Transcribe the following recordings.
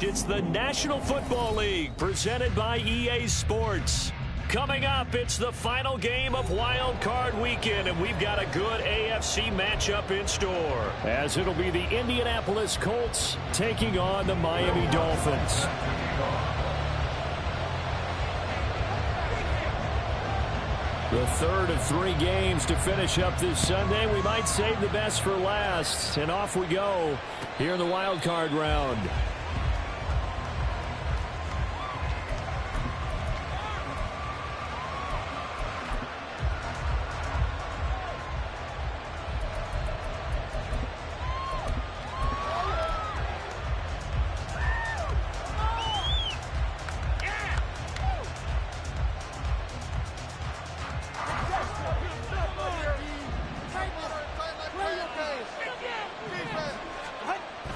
It's the National Football League presented by EA Sports. Coming up, it's the final game of Wild Card Weekend, and we've got a good AFC matchup in store. As it'll be the Indianapolis Colts taking on the Miami Dolphins. The third of 3 games to finish up this Sunday. We might save the best for last, and off we go here in the Wild Card round.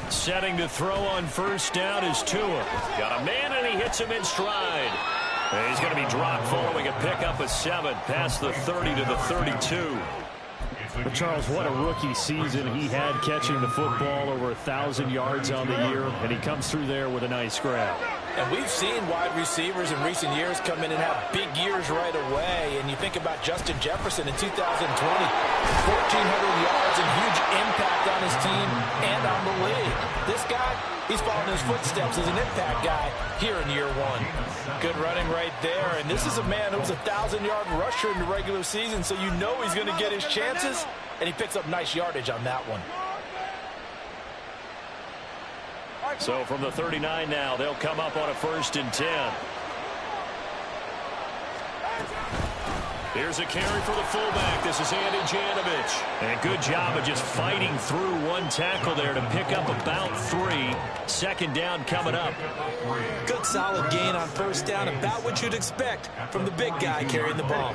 Setting to throw on first down is Tua. Got a man, and he hits him in stride. And he's going to be dropped following a pickup of 7 past the 30 to the 32. But Charles, what a rookie season he had, catching the football over 1,000 yards on the year, and he comes through there with a nice grab. And we've seen wide receivers in recent years come in and have big years right away. And you think about Justin Jefferson in 2020, 1,400 yards and huge impact on his team and on the league. This guy, he's following his footsteps as an impact guy here in year 1. Good running right there. And this is a man who was a 1,000-yard rusher in the regular season, so you know he's going to get his chances. And he picks up nice yardage on that one. So from the 39 now, they'll come up on a 1st and 10. Here's a carry for the fullback. This is Andy Janovich. And good job of just fighting through one tackle there to pick up about 3. Second down coming up. Good solid gain on first down, about what you'd expect from the big guy carrying the ball.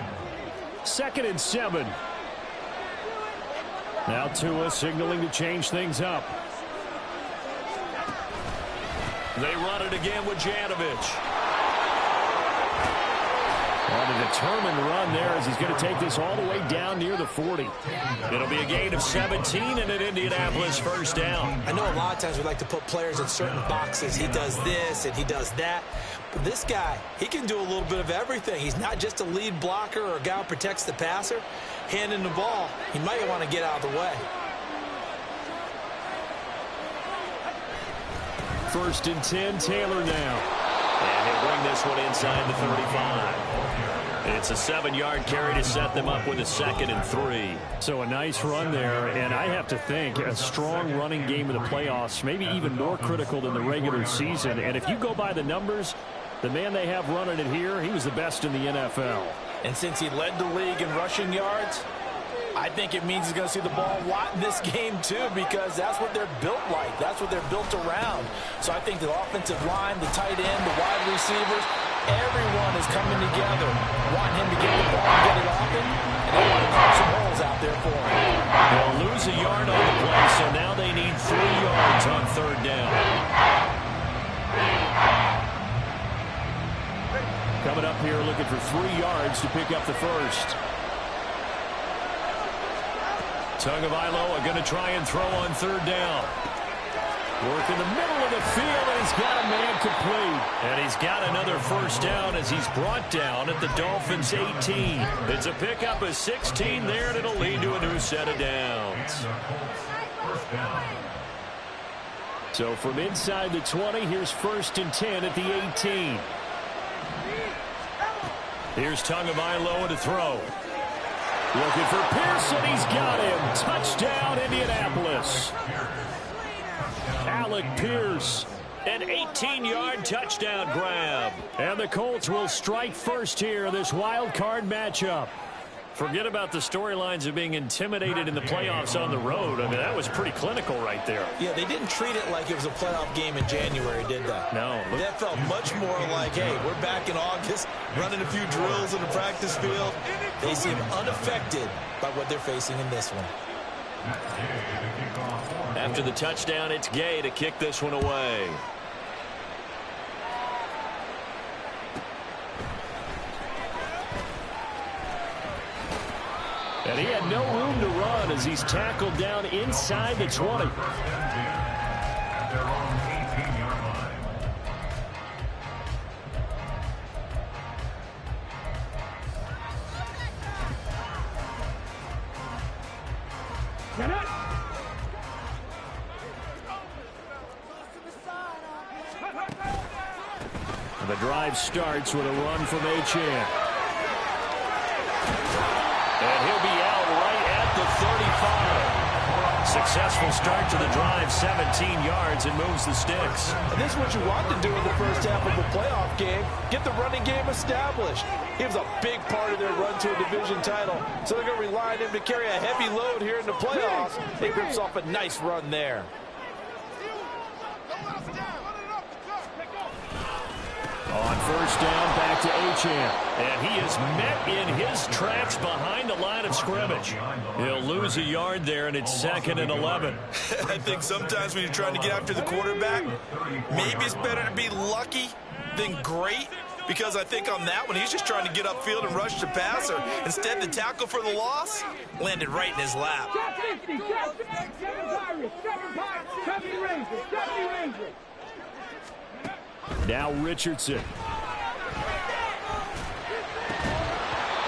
2nd and 7. Now Tua signaling to change things up. They run it again with Janovich. On a determined run there as he's going to take this all the way down near the 40. It'll be a gain of 17 and an Indianapolis first down. I know a lot of times we like to put players in certain boxes. He does this and he does that. But this guy, he can do a little bit of everything. He's not just a lead blocker or a guy who protects the passer. Handing the ball, he might want to get out of the way. 1st and 10, Taylor now. And he'll bring this one inside the 35. It's a 7-yard carry to set them up with a 2nd and 3. So a nice run there, and I have to think a strong running game in the playoffs, maybe even more critical than the regular season. And if you go by the numbers, the man they have running it here, he was the best in the NFL. And since he led the league in rushing yards, I think it means he's going to see the ball a lot in this game, too, because that's what they're built like. That's what they're built around. So I think the offensive line, the tight end, the wide receivers, everyone is coming together, wanting him to get the ball and get it often, and they want to carve some holes out there for him. They'll lose a yard on the play, so now they need 3 yards on 3rd down. Coming up here looking for 3 yards to pick up the first. Tagovailoa going to try and throw on 3rd down. Work in the middle of the field, and he's got a man complete. And he's got another first down as he's brought down at the Dolphins' 18. It's a pickup of 16 there, and it'll lead to a new set of downs. So from inside the 20, here's 1st and 10 at the 18. Here's Tagovailoa to throw. Looking for Pearson. He's got him. Touchdown, Indianapolis. Alec Pierce, an 18-yard touchdown grab. And the Colts will strike first here in this wild card matchup. Forget about the storylines of being intimidated in the playoffs on the road. I mean, that was pretty clinical right there. Yeah, they didn't treat it like it was a playoff game in January, did they? No. That felt much more like, hey, we're back in August, running a few drills in the practice field. They seem unaffected by what they're facing in this one. After the touchdown, it's Gay to kick this one away. And he had no room to run as he's tackled down inside the 20. The drive starts with a run from Achane. And he'll be out right at the 35. Successful start to the drive, 17 yards, and moves the sticks. And this is what you want to do in the first half of a playoff game. Get the running game established. He was a big part of their run to a division title. So they're going to rely on him to carry a heavy load here in the playoffs. He rips off a nice run there. On first down, back to Achane. And he is met in his tracks behind the line of scrimmage. He'll lose a yard there, and it's 2nd and 11. I think sometimes when you're trying to get after the quarterback, maybe it's better to be lucky than great. Because I think on that one, he's just trying to get upfield and rush the passer. Instead, the tackle for the loss landed right in his lap. Now Richardson.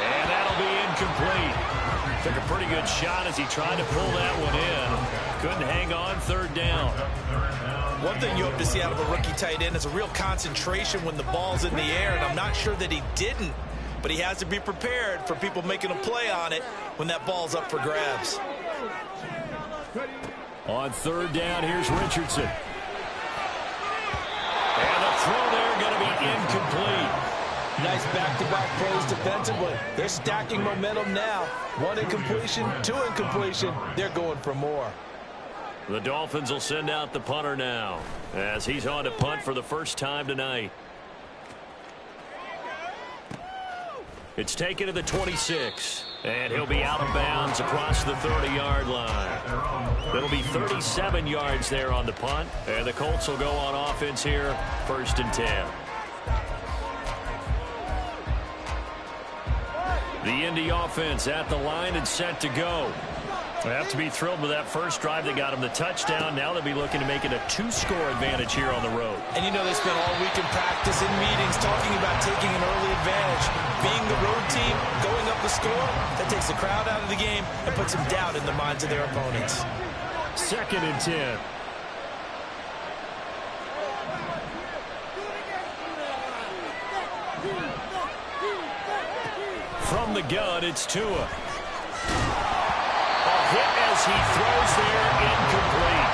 And that'll be incomplete. Took a pretty good shot as he tried to pull that one in. Couldn't hang on, 3rd down. One thing you hope to see out of a rookie tight end is a real concentration when the ball's in the air, and I'm not sure that he didn't, but he has to be prepared for people making a play on it when that ball's up for grabs. On 3rd down, here's Richardson. And the throw there going to be incomplete. Nice back-to-back plays defensively. They're stacking momentum now. 1 incompletion, 2 incompletion. They're going for more. The Dolphins will send out the punter now as he's on to punt for the first time tonight. It's taken to the 26, and he'll be out of bounds across the 30-yard line. It'll be 37 yards there on the punt, and the Colts will go on offense here, 1st and 10. The Indy offense at the line and set to go. They have to be thrilled with that first drive that got them the touchdown. Now they'll be looking to make it a 2-score advantage here on the road. And you know they spent all week in practice and meetings talking about taking an early advantage. Being the road team, going up the score, that takes the crowd out of the game and puts some doubt in the minds of their opponents. 2nd and 10. From the gun, it's Tua. Hit as he throws there, incomplete.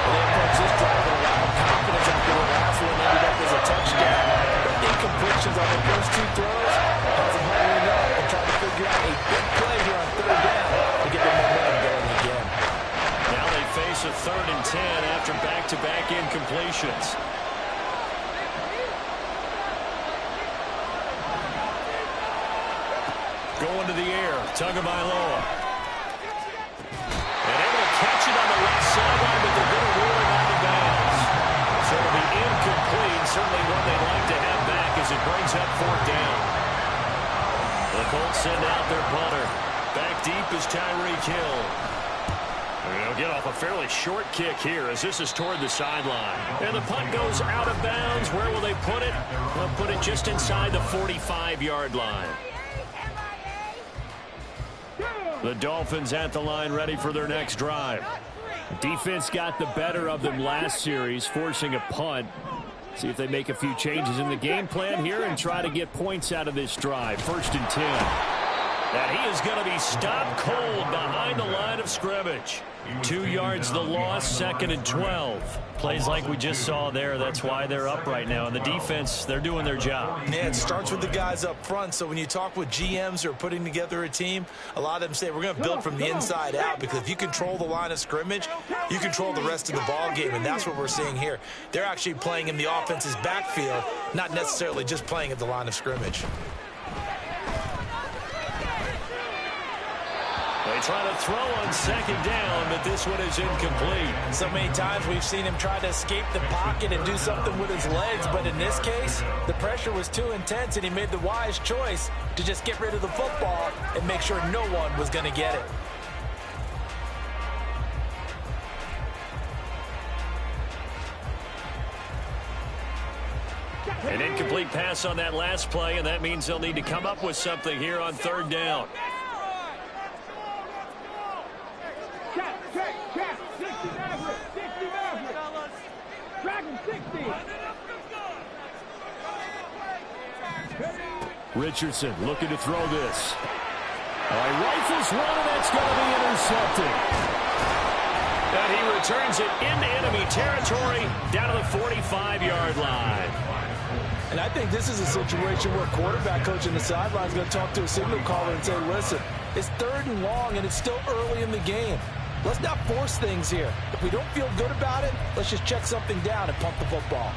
They approach this drive with a lot of confidence after the last one ended up as a touchdown. But incompletions on the first 2 throws has them hurrying up and trying to figure out a big play here on 3rd down to get their momentum going again. Now they face a 3rd and 10 after back-to-back incompletions. Going to the air, Tagovailoa. Catch it on the left sideline, but they're going to rule it out of bounds. So it'll be incomplete. Certainly one they'd like to have back as it brings up 4th down. The Colts send out their punter. Back deep is Tyreek Hill. They'll get off a fairly short kick here as this is toward the sideline. And the punt goes out of bounds. Where will they put it? They'll put it just inside the 45-yard line. The Dolphins at the line ready for their next drive. Defense got the better of them last series, forcing a punt. See if they make a few changes in the game plan here and try to get points out of this drive. 1st and 10. And he is going to be stopped cold behind the line of scrimmage. 2 yards the loss, 2nd and 12. Plays like we just saw there. That's why they're up right now. And the defense, they're doing their job. Yeah, it starts with the guys up front. So when you talk with GMs who are putting together a team, a lot of them say we're going to build from the inside out, because if you control the line of scrimmage, you control the rest of the ball game. And that's what we're seeing here. They're actually playing in the offense's backfield, not necessarily just playing at the line of scrimmage. They try to throw on 2nd down, but this one is incomplete. So many times we've seen him try to escape the pocket and do something with his legs, but in this case, the pressure was too intense, and he made the wise choice to just get rid of the football and make sure no one was going to get it. An incomplete pass on that last play, and that means they'll need to come up with something here on 3rd down. Richardson looking to throw this. All right, rifles one, and that's going to be intercepted. And he returns it into enemy territory down to the 45-yard line. And I think this is a situation where quarterback coach in the sideline is going to talk to a signal caller and say, listen, it's 3rd and long, and it's still early in the game. Let's not force things here. If we don't feel good about it, let's just check something down and pump the football.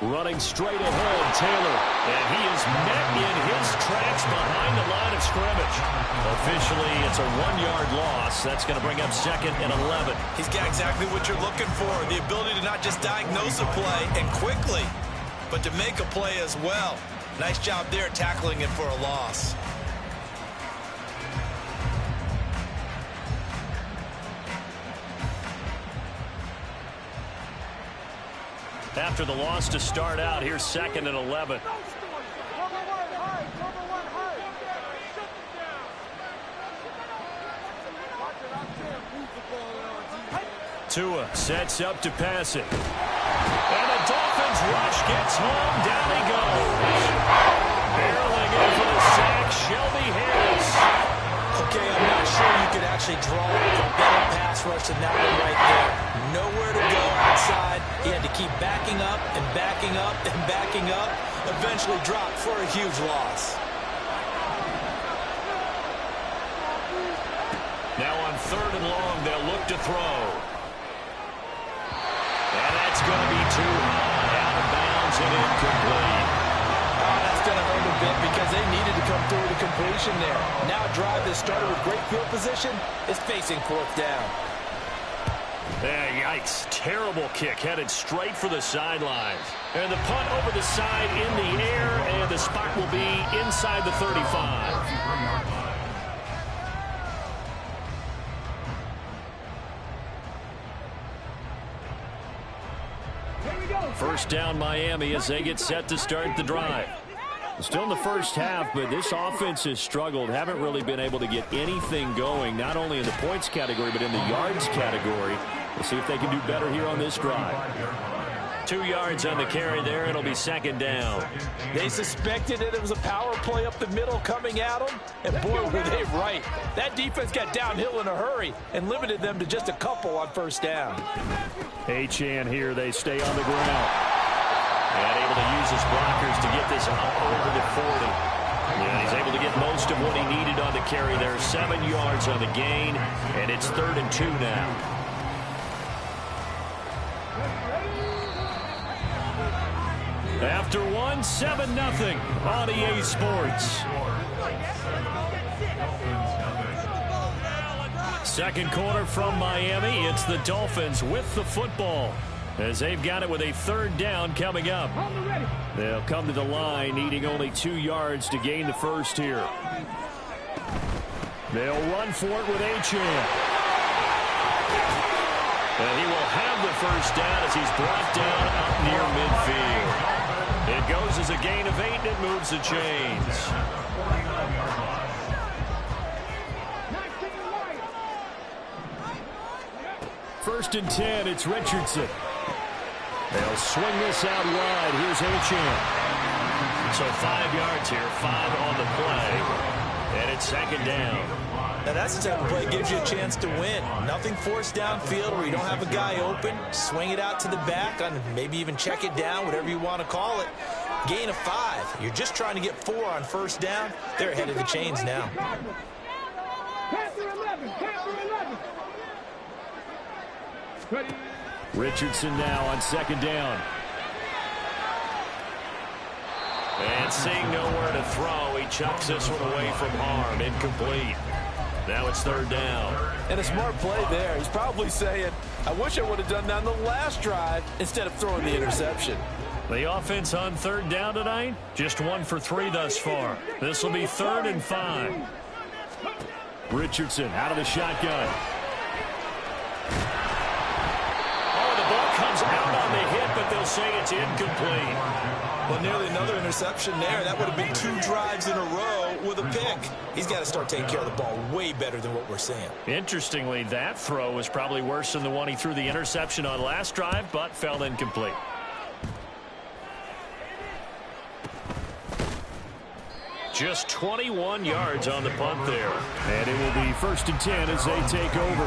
Running straight ahead, Taylor. And he is met in his tracks behind the line of scrimmage. Officially, it's a 1-yard loss. That's going to bring up 2nd and 11. He's got exactly what you're looking for, the ability to not just diagnose a play and quickly, but to make a play as well. Nice job there tackling it for a loss. After the loss to start out, here's 2nd and 11. Tua sets up to pass it. And the Dolphins rush gets home. Down he goes. Barreling in for the sack, Shelby Harris. Okay, I'm not sure you could actually draw a better pass rush than that one right there. Nowhere to go outside. He had to keep backing up and backing up and backing up. Eventually dropped for a huge loss. Now on 3rd and long, they'll look to throw. And that's going to be too high, out of bounds and incomplete. Oh, that's going to hurt a bit because they needed to come through with a completion there. Now a drive that started with great field position is facing 4th down. Yeah, yikes. Terrible kick headed straight for the sidelines. And the punt over the side in the air, and the spot will be inside the 35. First down Miami as they get set to start the drive. Still in the first half, but this offense has struggled. Haven't really been able to get anything going, not only in the points category, but in the yards category. We'll see if they can do better here on this drive. 2 yards on the carry there. It'll be 2nd down. They suspected that it was a power play up the middle coming at them, and boy, were they right. That defense got downhill in a hurry and limited them to just a couple on 1st down. Achane here. They stay on the ground. And able to use his blockers to get this up over the 40. Yeah, he's able to get most of what he needed on the carry there. 7 yards on the gain, and it's 3rd and 2 now. After 7-0 on EA Sports. Second quarter from Miami. It's the Dolphins with the football as they've got it with a 3rd down coming up. They'll come to the line needing only 2 yards to gain the first here. They'll run for it with Achane. And he will have the first down as he's brought down up near midfield. It goes as a gain of 8, and it moves the chains. First and 10, it's Richardson. They'll swing this out wide. Here's Achane. So 5 yards here, 5 on the play. And it's 2nd down. Now that's the type of play that gives you a chance to win. Nothing forced downfield where you don't have a guy open. Swing it out to the back, on maybe even check it down, whatever you want to call it. Gain of 5. You're just trying to get 4 on 1st down. They're ahead of the chains now. Richardson now on 2nd down. And seeing nowhere to throw, he chucks this one away from harm. Incomplete. Now it's third down. And a smart play there. He's probably saying, I wish I would have done that on the last drive instead of throwing the interception. The offense on third down tonight, just 1 for 3 thus far. This will be 3rd and 5. Richardson out of the shotgun. Oh, the ball comes out on the hit, but they'll say it's incomplete. Well, nearly another interception there. That would have been 2 drives in a row with a pick. He's got to start taking care of the ball way better than what we're seeing. Interestingly, that throw was probably worse than the one he threw the interception on last drive, but fell incomplete. Just 21 yards on the punt there. And it will be 1st and 10 as they take over.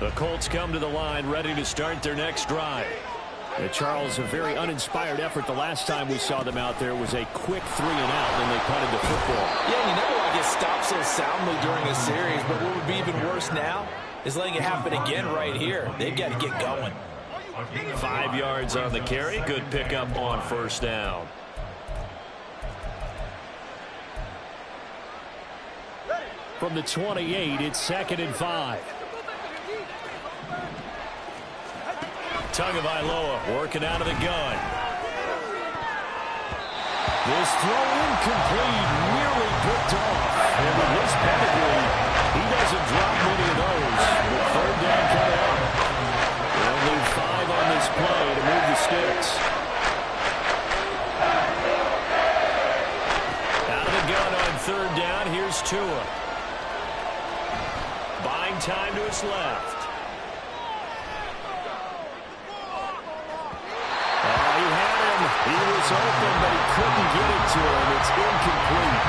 The Colts come to the line ready to start their next drive. Charles, a very uninspired effort the last time we saw them out there was a quick 3 and out when they punted the football. Yeah, and you never want to get stopped so soundly during a series, but what would be even worse now is letting it happen again right here. They've got to get going. 5 yards on the carry. Good pickup on 1st down. From the 28, it's 2nd and 5. Tagovailoa working out of the gun. This throw incomplete, nearly picked off. And with his pedigree, he doesn't drop many of those. With 3rd down coming up. They'll leave 5 on this play to move the sticks. Out of the gun on 3rd down, here's Tua. Buying time to his left. He was open, but he couldn't get it to him. It's incomplete.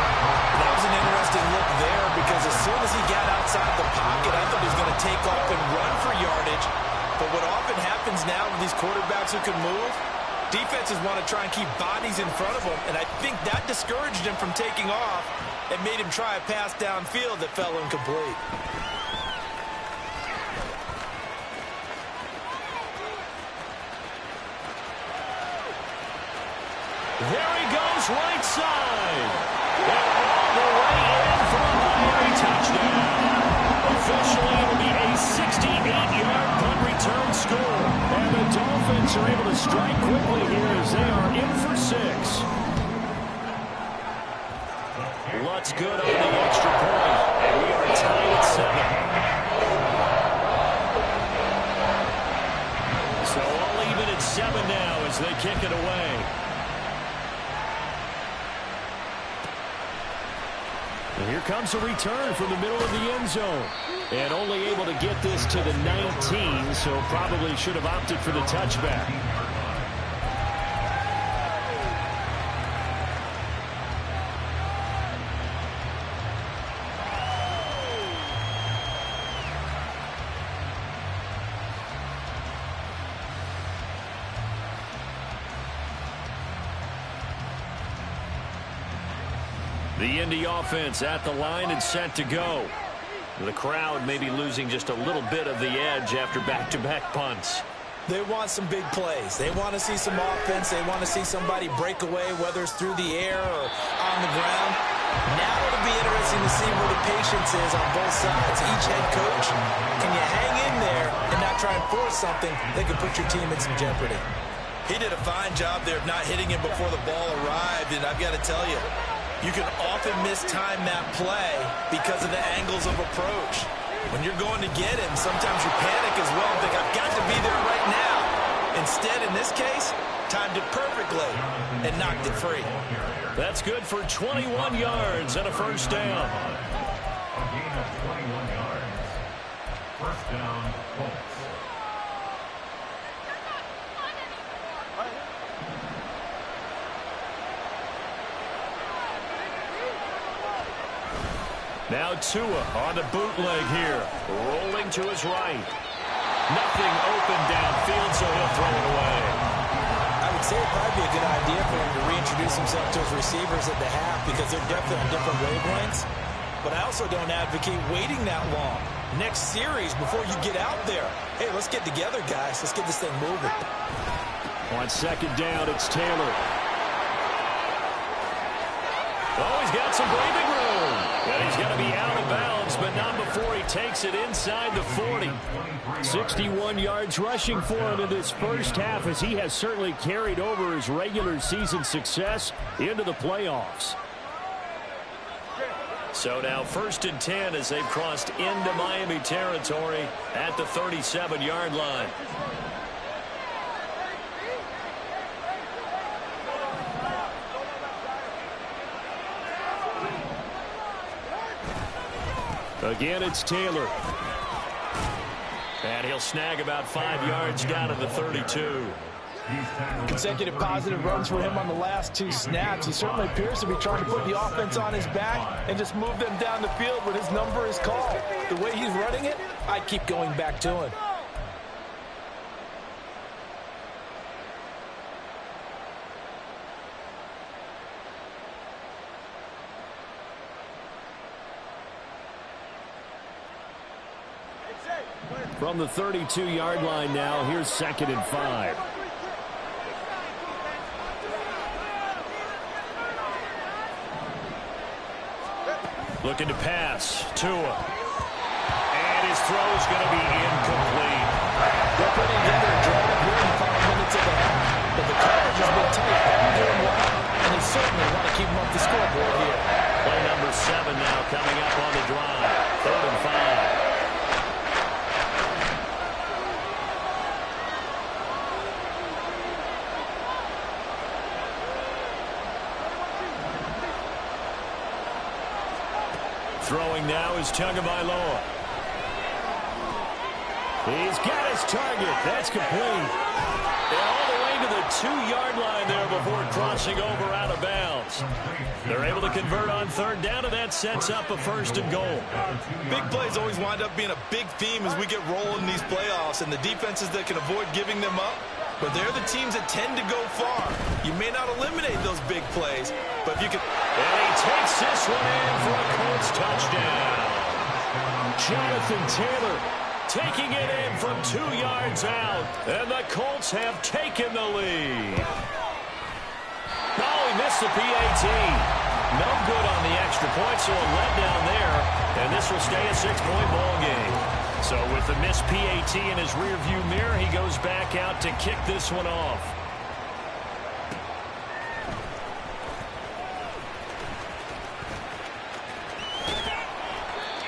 That was an interesting look there because as soon as he got outside the pocket, I thought he was going to take off and run for yardage. But what often happens now with these quarterbacks who can move, defenses want to try and keep bodies in front of them, and I think that discouraged him from taking off and made him try a pass downfield that fell incomplete. There he goes, right side. And all the way in for a Miami touchdown. Officially, it will be a 68-yard punt return score. And the Dolphins are able to strike quickly here as they are in for 6. Lutz good on the extra point. And we are tied at 7. So all even at 7 now as they kick it away. And here comes a return from the middle of the end zone. And only able to get this to the 19, so probably should have opted for the touchback. The Indy offense at the line and set to go. The crowd may be losing just a little bit of the edge after back-to-back punts. They want some big plays. They want to see some offense. They want to see somebody break away, whether it's through the air or on the ground. Now it'll be interesting to see where the patience is on both sides. Each head coach, can you hang in there and not try and force something that could put your team in some jeopardy? He did a fine job there of not hitting him before the ball arrived, and I've got to tell you, you can often mistime that play because of the angles of approach. When you're going to get him, sometimes you panic as well and think, I've got to be there right now. Instead, in this case, timed it perfectly and knocked it free. That's good for 21 yards and a 1st down. A gain of 21 yards. 1st down, Colts. Now Tua on the bootleg here. Rolling to his right. Nothing open downfield, so he'll throw it away. I would say it'd probably be a good idea for him to reintroduce himself to his receivers at the half because they're definitely on different wavelengths. But I also don't advocate waiting that long. next series before you get out there. Hey, let's get together, guys. Let's get this thing moving. On second down, it's Taylor. Oh, he's got some breathing room. And he's going to be out of bounds, but not before he takes it inside the 40. 61 yards rushing for him in this first half, as he has certainly carried over his regular season success into the playoffs. So now 1st and 10 as they've crossed into Miami territory at the 37-yard line. Again, it's Taylor. And he'll snag about 5 yards down to the 32. Consecutive positive runs for him on the last 2 snaps. He certainly appears to be trying to put the offense on his back and just move them down the field when his number is called. The way he's running it, I'd keep going back to him. From the 32-yard line now, here's 2nd and 5. Looking to pass. Tua. And his throw is going to be incomplete. They're putting together a drive here in the final minutes of the half. But the coverage has been tight all game long, and they certainly want to keep them off the scoreboard here. Play number 7 now coming up on the drive. 3rd and 5. Throwing now is Tagovailoa. He's got his target. That's complete. And all the way to the 2-yard line there before crossing over out of bounds. They're able to convert on 3rd down, and that sets up a 1st and goal. Big plays always wind up being a big theme as we get rolling in these playoffs, and the defenses that can avoid giving them up, but they're the teams that tend to go far. You may not eliminate those big plays, but if you can... And he takes this one in for a Colts touchdown. Jonathan Taylor taking it in from 2 yards out, and the Colts have taken the lead. Oh, he missed the PAT. No good on the extra point, so a letdown there, and this will stay a 6-point ball game. So with the missed PAT in his rearview mirror, he goes back out to kick this one off.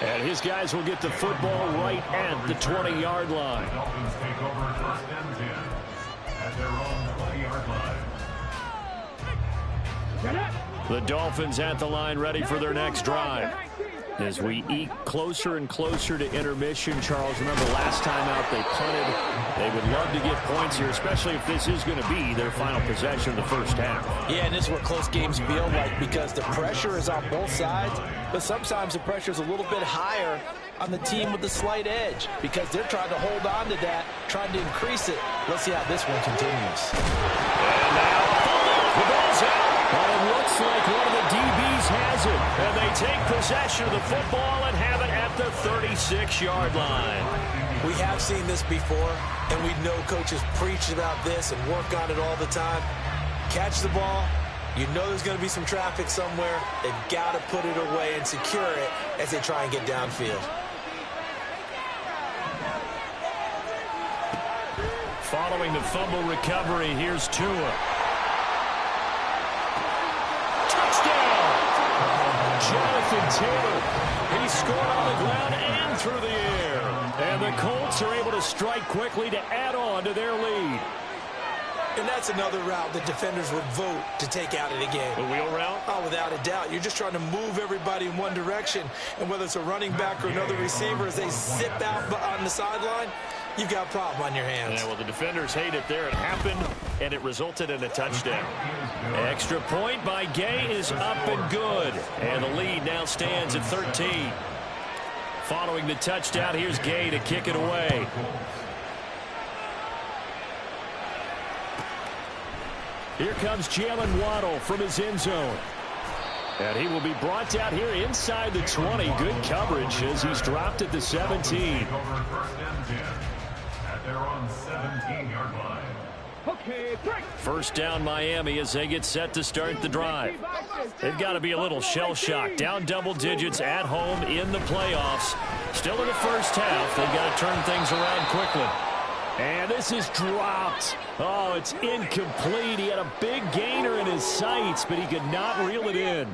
And his guys will get the football right at the 20-yard line. Dolphins take over 1st and 10 at their own 20-yard line. The Dolphins at the line, ready for their next drive. As we eke closer and closer to intermission, Charles, remember last time out they punted. They would love to get points here, especially if this is going to be their final possession of the first half. Yeah, and this is what close games feel like, because the pressure is on both sides, but sometimes the pressure is a little bit higher on the team with the slight edge, because they're trying to hold on to that, trying to increase it. Let's see how this one continues. And now the ball's out. But it looks like one of the DBs has it. And they take possession of the football and have it at the 36-yard line. We have seen this before, and we know coaches preach about this and work on it all the time. Catch the ball. You know there's going to be some traffic somewhere. They've got to put it away and secure it as they try and get downfield. Following the fumble recovery, here's Tua. Jonathan Taylor, he scored on the ground and through the air. And the Colts are able to strike quickly to add on to their lead. And that's another route that defenders would vote to take out of the game. The wheel route? Oh, without a doubt. You're just trying to move everybody in one direction. And whether it's a running back or another receiver, as they zip out on the sideline, you've got a problem on your hands. Yeah, well, the defenders hate it there. It happened, and it resulted in a touchdown. Extra point by Gay is up and good. And the lead now stands at 13. Following the touchdown, here's Gay to kick it away. Here comes Jalen Waddle from his end zone. And he will be brought down here inside the 20. Good coverage as he's dropped at the 17. Over 1st and 10 at their own 17-yard line. First down Miami as they get set to start the drive. They've got to be a little shell-shocked. Down double digits at home in the playoffs. Still in the first half. They've got to turn things around quickly. And this is dropped. Oh, it's incomplete. He had a big gainer in his sights, but he could not reel it in.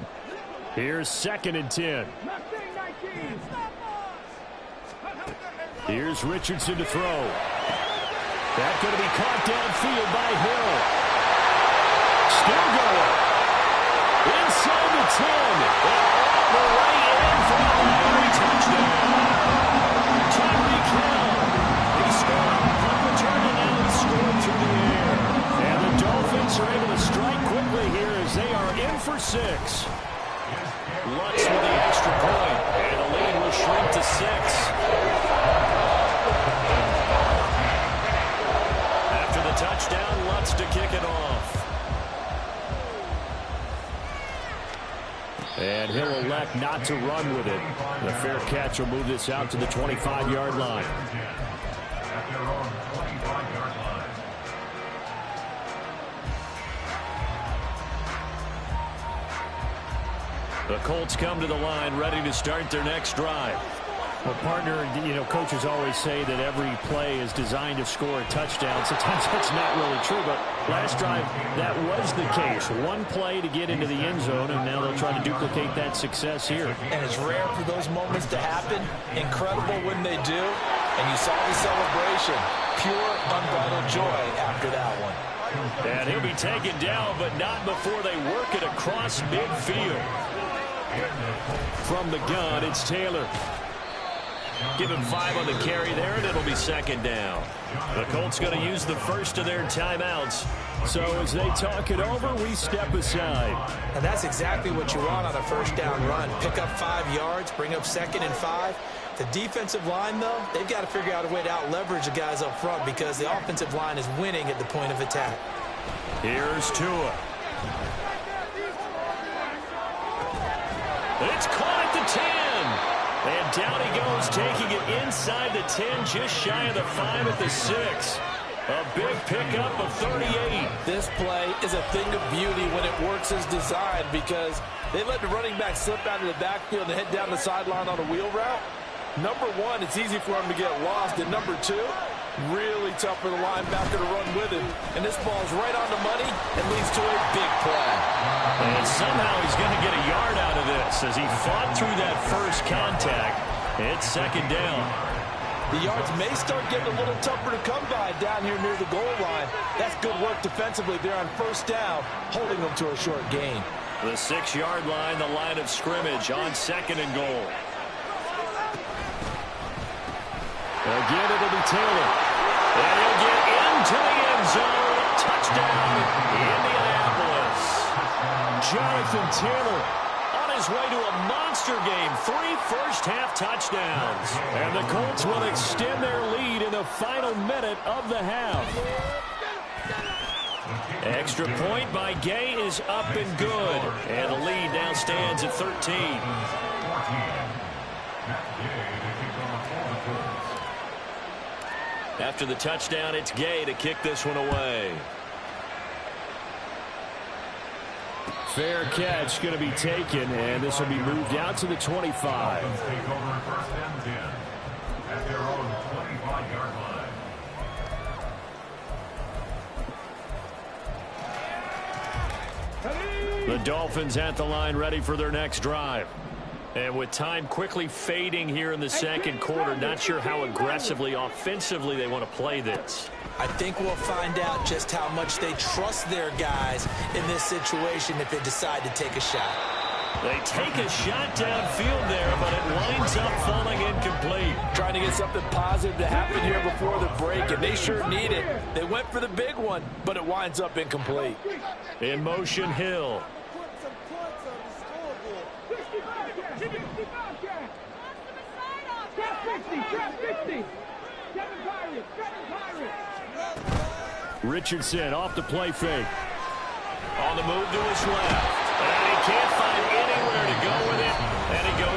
Here's 2nd and 10. Here's Richardson to throw. That's going to be caught downfield by Hill. Still going. Inside the 10. And all the way in for a Miami touchdown. Tyreek Hill. He scored on punt return and now he scored through the air. And the Dolphins are able to strike quickly here as they are in for 6. Lutz with the extra point. And the lead will shrink to 6. Touchdown, Lutz to kick it off. And he'll elect not to run with it. The fair catch will move this out to the 25-yard line. At their own 25-yard line. The Colts come to the line ready to start their next drive. Well, partner, coaches always say that every play is designed to score a touchdown. Sometimes that's not really true, but last drive, that was the case. One play to get into the end zone, and now they'll try to duplicate that success here. And it's rare for those moments to happen. Incredible when they do. And you saw the celebration. Pure, unbridled joy after that one. And he'll be taken down, but not before they work it across midfield. From the gun, it's Taylor. Give him 5 on the carry there, and it'll be 2nd down. The Colts going to use the first of their timeouts. So as they talk it over, we step aside. And that's exactly what you want on a first down run. Pick up 5 yards, bring up 2nd and 5. The defensive line, though, they've got to figure out a way to out-leverage the guys up front because the offensive line is winning at the point of attack. Here's Tua. It's caught at the 10. And down he goes, taking it inside the 10, just shy of the 5 at the 6. A big pickup of 38. This play is a thing of beauty when it works as designed because they let the running back slip out of the backfield and head down the sideline on a wheel route. Number 1, it's easy for him to get lost. And number 2, really tough for the linebacker to run with him. And this ball's right on the money and leads to a big play. And somehow he's going to get a yard out of this as he fought through that first contact. It's 2nd down. The yards may start getting a little tougher to come by down here near the goal line. That's good work defensively there on first down, holding them to a short gain. The 6-yard line, the line of scrimmage on 2nd and goal. Again, it'll be Taylor. And he'll get into the end zone. Touchdown, Indianapolis. Jonathan Taylor on his way to a monster game. 3 first-half touchdowns. And the Colts will extend their lead in the final minute of the half. Extra point by Gay is up and good. And the lead now stands at 13. After the touchdown, it's Gay to kick this one away. Fair catch going to be taken, and this will be moved out to the 25. Take over 1st and 10 at their own 25-yard line. The Dolphins at the line ready for their next drive. And with time quickly fading here in the second quarter, not sure how aggressively, offensively they want to play this. I think we'll find out just how much they trust their guys in this situation if they decide to take a shot. They take a shot downfield there, but it winds up falling incomplete. Trying to get something positive to happen here before the break, and they sure need it. They went for the big one, but it winds up incomplete. In motion, Hill. Richardson off the play fake. On the move to his left. And he can't find any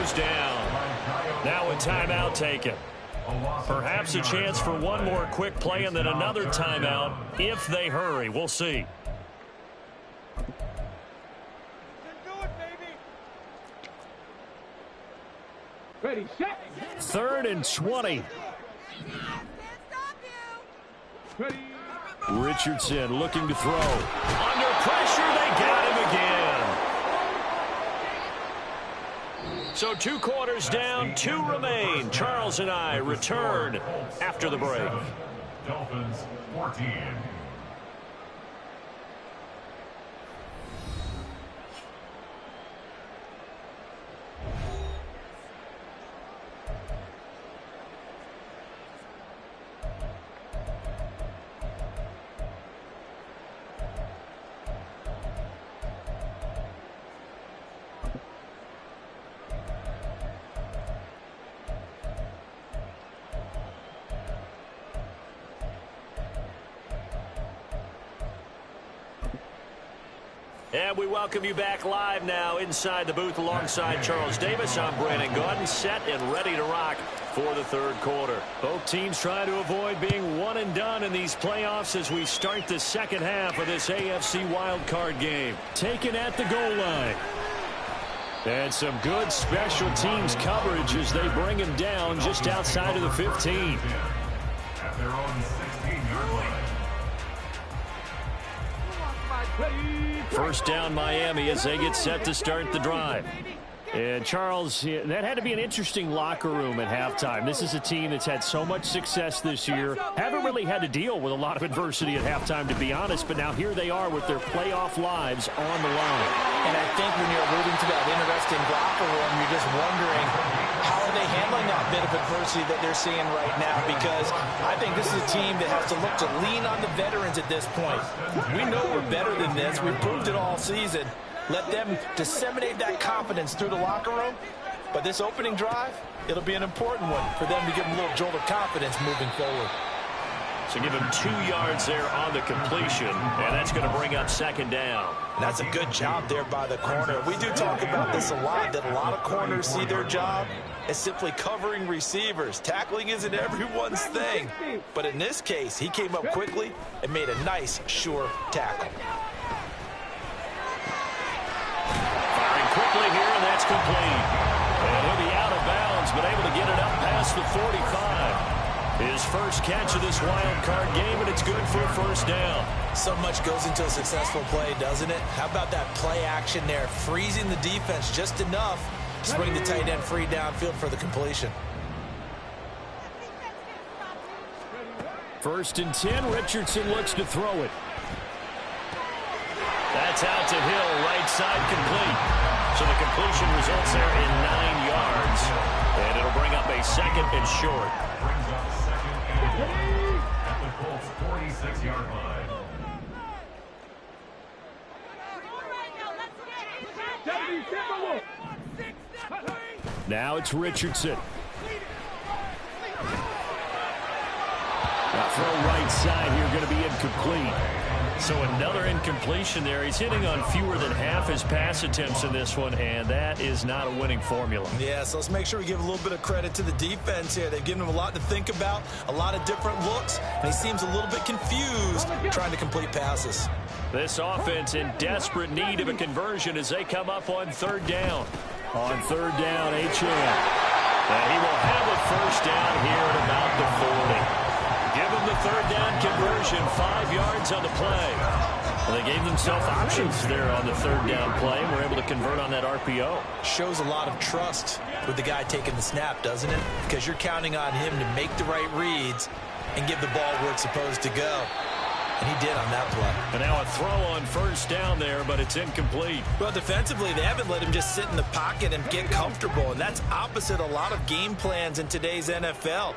goes down. Now a timeout taken. Perhaps a chance for one more quick play and then another timeout if they hurry. We'll see. Ready, set. 3rd and 20. Ready. Richardson looking to throw. Under pressure, they got him again. So 2 quarters down, 2 remain. Charles and I return after the break. Dolphins 14. And we welcome you back live now inside the booth alongside Charles Davis. I'm Brandon Gaudin, set and ready to rock for the 3rd quarter. Both teams trying to avoid being one and done in these playoffs as we start the 2nd half of this AFC wildcard game. Taken at the goal line. And some good special teams coverage as they bring him down just outside of the 15. At their own 16-yard line. First down Miami as they get set to start the drive. And Charles, that had to be an interesting locker room at halftime. This is a team that's had so much success this year. Haven't really had to deal with a lot of adversity at halftime, to be honest. But now here they are with their playoff lives on the line. And I think when you're alluding to that interesting locker room, you're just wondering how are they handling that bit of adversity that they're seeing right now, because I think this is a team that has to look to lean on the veterans at this point. We know we're better than this. We've proved it all season. Let them disseminate that confidence through the locker room. But this opening drive, it'll be an important one for them to give them a little jolt of confidence moving forward. So give him 2 yards there on the completion, and that's going to bring up 2nd down. And that's a good job there by the corner. We do talk about this a lot, that a lot of corners see their job as simply covering receivers. Tackling isn't everyone's thing. But in this case, he came up quickly and made a nice, sure tackle. Firing quickly here, and that's complete. And he'll be out of bounds, but able to get it up past the 45. His first catch of this wild card game, and it's good for a 1st down. So much goes into a successful play, doesn't it? How about that play action there, freezing the defense just enough to bring the tight end free downfield for the completion. 1st and 10, Richardson looks to throw it. That's out to Hill, right side complete. So the completion results there in 9 yards. And it'll bring up a 2nd and short. Brings up 2nd and 1 at the Colts 46-yard line. Now it's Richardson. That throw right side here going to be incomplete. So another incompletion there. He's hitting on fewer than half his pass attempts in this one, and that is not a winning formula. Yeah, so let's make sure we give a little bit of credit to the defense here. They've given him a lot to think about, a lot of different looks, and he seems a little bit confused trying to complete passes. This offense in desperate need of a conversion as they come up on 3rd down. On 3rd down, H.M. And he will have a 1st down here at about the 40. Give him the 3rd down conversion, 5 yards on the play. Well, they gave themselves options there on the 3rd down play and were able to convert on that RPO. Shows a lot of trust with the guy taking the snap, doesn't it? Because you're counting on him to make the right reads and give the ball where it's supposed to go. And he did on that play. And now a throw on 1st down there, but it's incomplete. Well, defensively, they haven't let him just sit in the pocket and get comfortable, and that's opposite a lot of game plans in today's NFL.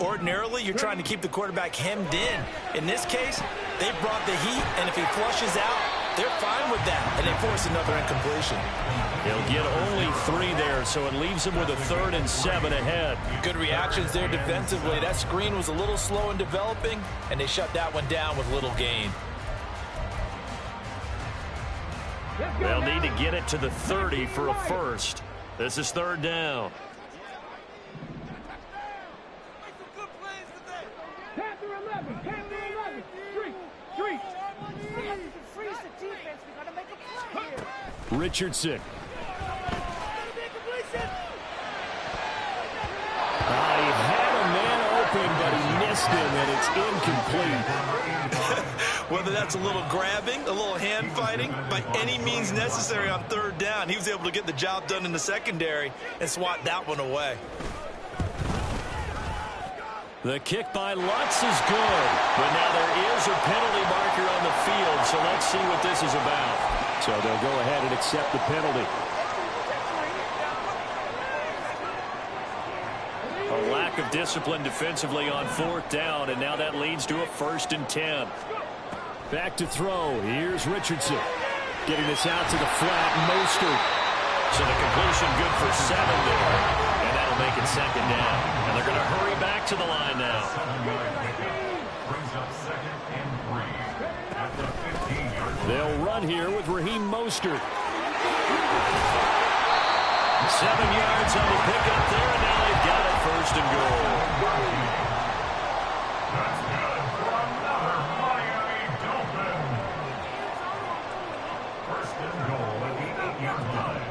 Ordinarily, you're trying to keep the quarterback hemmed in. In this case, they brought the heat, and if he flushes out, they're fine with that, and they force another incompletion. He'll get only 3 there, so it leaves him with a 3rd and 7 ahead. Good reactions there defensively. That screen was a little slow in developing, and they shut that one down with little gain. They'll need to get it to the 30 for a 1st. This is third down. Panther 11, Panther 11. Street. Freeze the defense. We gotta make a play here. Richardson. He had a man open, but he missed him, and it's incomplete. Whether that's a little grabbing, a little hand fighting, by any means necessary on third down, he was able to get the job done in the secondary and swat that one away. The kick by Lutz is good, but now there is a penalty marker on the field, so let's see what this is about. So they'll go ahead and accept the penalty. A lack of discipline defensively on fourth down, and now that leads to a 1st and 10. Back to throw. Here's Richardson. Getting this out to the flat. Mostert. So the completion good for 7 there. And that'll make it 2nd down. And they're going to hurry back to the line now. Brings up 2nd and 3 at the 15-yard line. They'll run here with Raheem Mostert. 7 yards on the pickup there, and now they've got it 1st and goal. That's good for another Miami Dolphin. 1st and goal at the 8-yard line.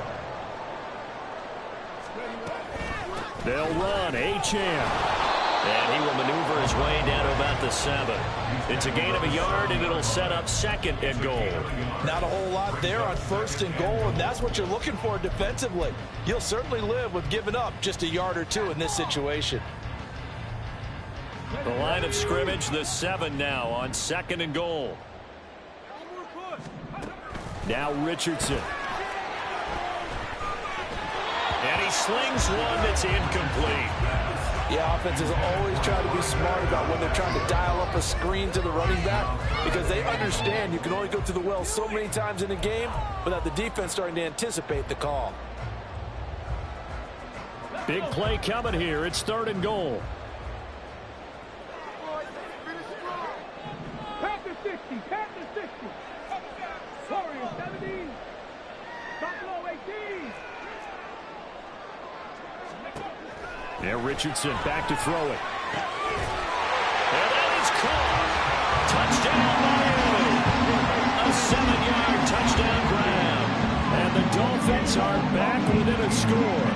They'll run. Achane. And he will maneuver his way down to about the 7. It's a gain of a yard, and it'll set up 2nd and goal. Not a whole lot there on 1st and goal, and that's what you're looking for defensively. You'll certainly live with giving up just a yard or 2 in this situation. The line of scrimmage, the 7 now on 2nd and goal. Now Richardson. And he slings one that's incomplete. Yeah, offenses always try to be smart about when they're trying to dial up a screen to the running back, because they understand you can only go to the well so many times in a game without the defense starting to anticipate the call. Big play coming here. It's 3rd and goal. Panther 60, Panther 60. Warriors 17. Buffalo 18. And Richardson back to throw it. And that is caught. Touchdown, Miami. A 7-yard touchdown grab. And the Dolphins are back within a score.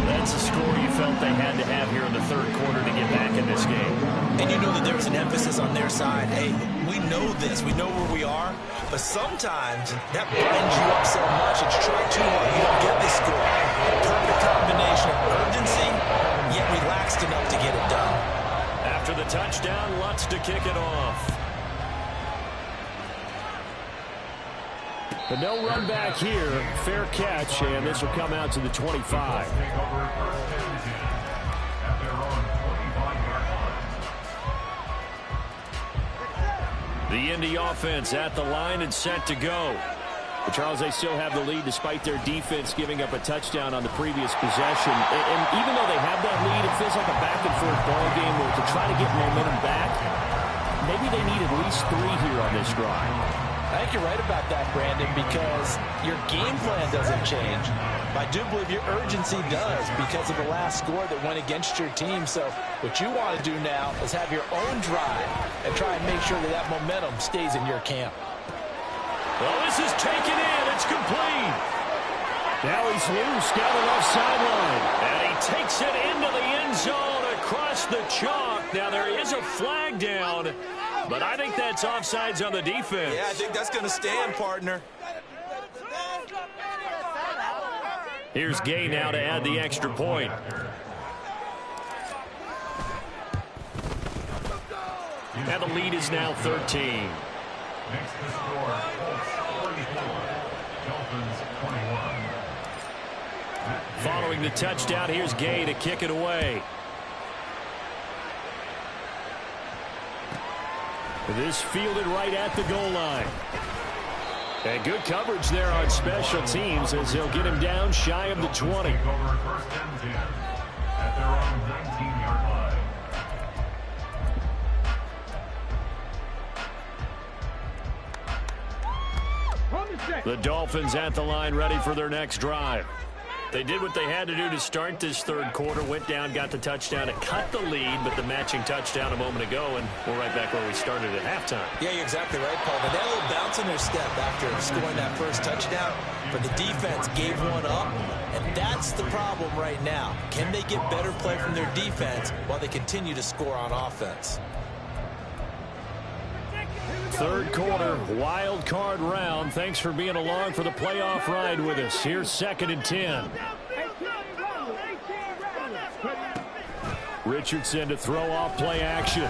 That's a score you felt they had to have here in the 3rd quarter to get back in this game. And you know that there was an emphasis on their side. Hey, we know this. We know where we are. But sometimes that burdens you up so much that you try too hard. You don't get the score. Perfect combination of urgency, yet relaxed enough to get it done. After the touchdown, Lutz to kick it off. But no run back here. Fair catch, and this will come out to the 25. Take over 1st and 10 at their own 25-yard line. The Indy offense at the line and set to go. But Charles, they still have the lead despite their defense giving up a touchdown on the previous possession. And even though they have that lead, it feels like a back-and-forth ball game where to try to get momentum back, maybe they need at least 3 here on this drive. I think you're right about that, Brandon, because your game plan doesn't change. I do believe your urgency does because of the last score that went against your team. So what you want to do now is have your own drive and try and make sure that that momentum stays in your camp. Well, this is taken in. It's complete. Now he's loose down the left sideline. And he takes it into the end zone across the chalk. Now there is a flag down, but I think that's offsides on the defense. Yeah, I think that's going to stand, partner. Here's Gay now to add the extra point. And the lead is now 13. Next to score, Colts 34, Dolphins 21. Following the touchdown, here's Gay to kick it away. This fielded right at the goal line. And good coverage there on special teams as they'll get him down shy of the 20. Take over 1st and 10 at their own 19-yard line. On the set. The Dolphins at the line ready for their next drive. They did what they had to do to start this third quarter. Went down, got the touchdown. It cut the lead, but the matching touchdown a moment ago, and we're right back where we started at halftime. Yeah, you're exactly right, Paul. They had a little bounce in their step after scoring that first touchdown, but the defense gave one up, and that's the problem right now. Can they get better play from their defense while they continue to score on offense? Third quarter, wild card round. Thanks for being along for the playoff ride with us. Here's 2nd and 10. Richardson to throw off play action.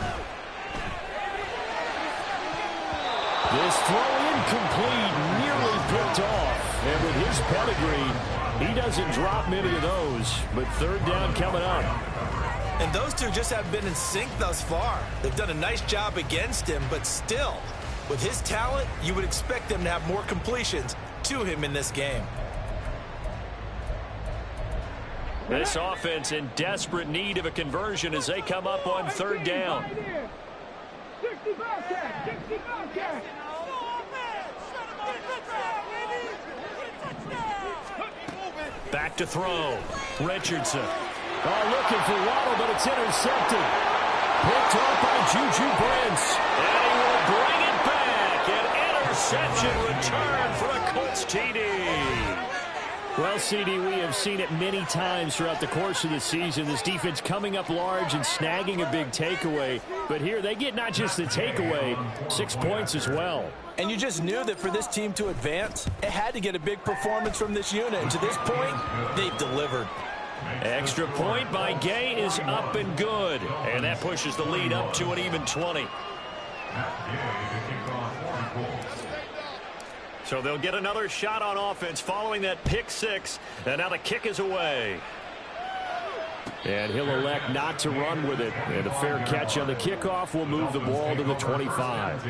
This throw incomplete, nearly picked off. And with his pedigree, he doesn't drop many of those. But third down coming up. And those two just have been in sync thus far. They've done a nice job against him, but still, with his talent, you would expect them to have more completions to him in this game. This offense in desperate need of a conversion as they come up on third down. Back to throw. Richardson. Looking for Waddle, but it's intercepted. Picked up by Juju Brents. And he will bring it back. An interception return for a Colts TD. Well, CD, we have seen it many times throughout the course of the season. This defense coming up large and snagging a big takeaway. But here they get not just the takeaway, 6 points as well. And you just knew that for this team to advance, it had to get a big performance from this unit. And to this point, they've delivered. Extra point by Gay is up and good. And that pushes the lead up to an even 20. So they'll get another shot on offense following that pick six. And now the kick is away. And he'll elect not to run with it. And a fair catch on the kickoff will move the ball to the 25.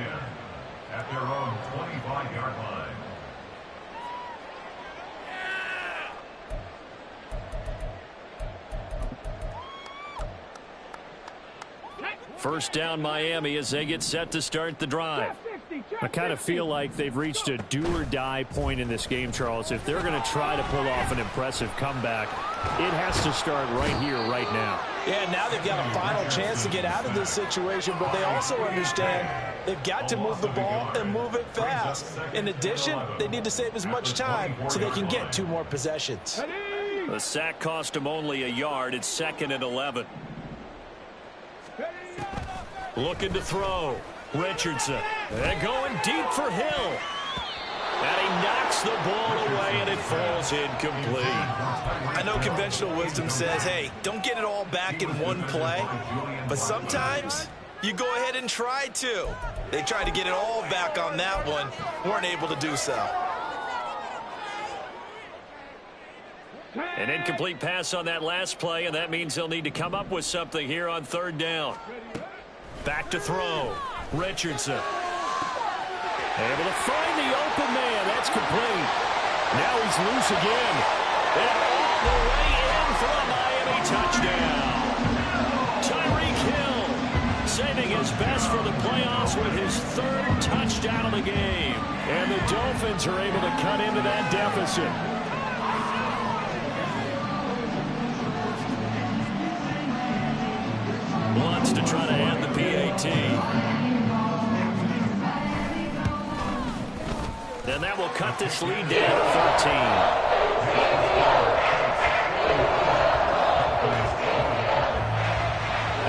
At their own 25-yard line. First down Miami as they get set to start the drive. I kind of feel like they've reached a do-or-die point in this game, Charles. If they're going to try to pull off an impressive comeback, it has to start right here, right now. Yeah, now they've got a final chance to get out of this situation, but they also understand they've got to move the ball and move it fast. In addition, they need to save as much time so they can get 2 more possessions. The sack cost them only a yard. It's 2nd and 11. Looking to throw. Richardson. They're going deep for Hill. And he knocks the ball away, and it falls incomplete. I know conventional wisdom says, hey, don't get it all back in one play. But sometimes you go ahead and try to. They tried to get it all back on that one. Weren't able to do so. An incomplete pass on that last play, and that means they'll need to come up with something here on third down. Back to throw. Richardson. Able to find the open man. That's complete. Now he's loose again. And all the way in for a Miami touchdown. Tyreek Hill saving his best for the playoffs with his 3rd touchdown of the game. And the Dolphins are able to cut into that deficit. Wants to try to end the PAT. And that will cut this lead down to 13.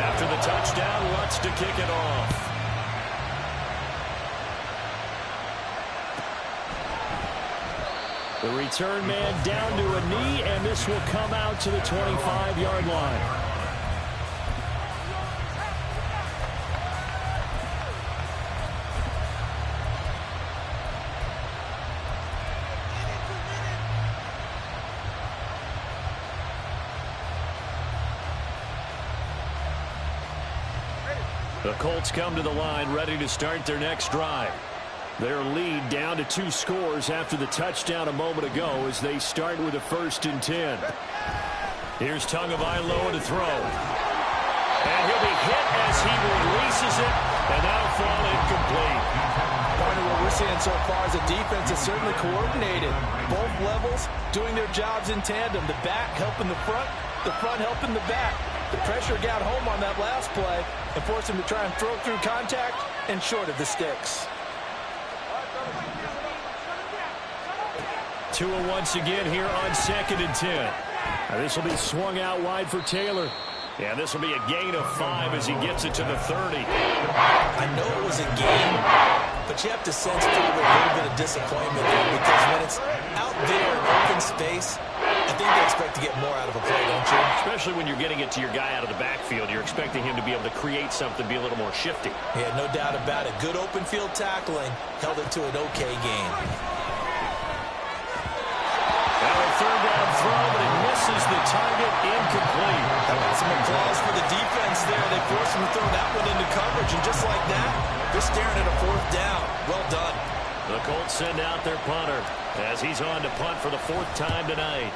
After the touchdown, Lutz to kick it off. The return man down to a knee, and this will come out to the 25-yard line. The Colts come to the line ready to start their next drive. Their lead down to 2 scores after the touchdown a moment ago as they start with a 1st and 10. Here's Tagovailoa to throw. And he'll be hit as he releases it, and that'll fall incomplete. Part of what we're seeing so far as a defense defense is certainly coordinated. Both levels doing their jobs in tandem. The back helping the front helping the back. The pressure got home on that last play and forced him to try and throw through contact and short of the sticks. 2-1 once again here on 2nd and 10. This will be swung out wide for Taylor. Yeah, this will be a gain of 5 as he gets it to the 30. I know it was a game, but you have to sense probably a little bit of disappointment there because when it's out there in open space, I think they expect to get more out of a play, don't you? Especially when you're getting it to your guy out of the backfield. You're expecting him to be able to create something, be a little more shifty. Yeah, no doubt about it. Good open field tackling held it to an okay game. Now a third down throw, but it misses the target, incomplete. How about some applause for the defense there? They forced him to throw that one into coverage, and just like that, they're staring at a 4th down. Well done. The Colts send out their punter as he's on to punt for the 4th time tonight.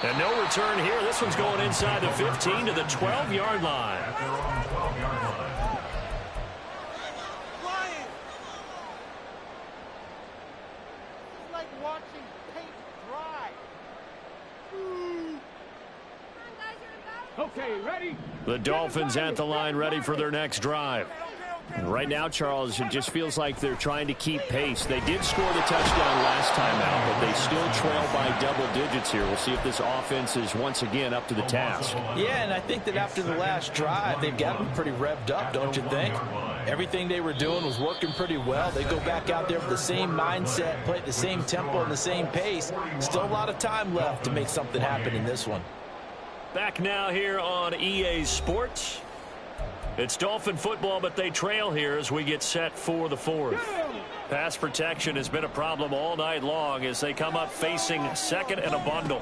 And no return here. This one's going inside the 15 to the 12-yard line. They're on the 12-yard line. Okay, ready? The Dolphins at the line ready for their next drive. And right now, Charles, it just feels like they're trying to keep pace. They did score the touchdown last time out, but they still trail by double digits here. We'll see if this offense is once again up to the task. Yeah, and I think that after the last drive, they've got them pretty revved up, don't you think? Everything they were doing was working pretty well. They go back out there with the same mindset, play at the same tempo and the same pace. Still a lot of time left to make something happen in this one. Back now here on EA Sports. It's Dolphin football, but they trail here as we get set for the 4th. Pass protection has been a problem all night long as they come up facing 2nd and a bundle.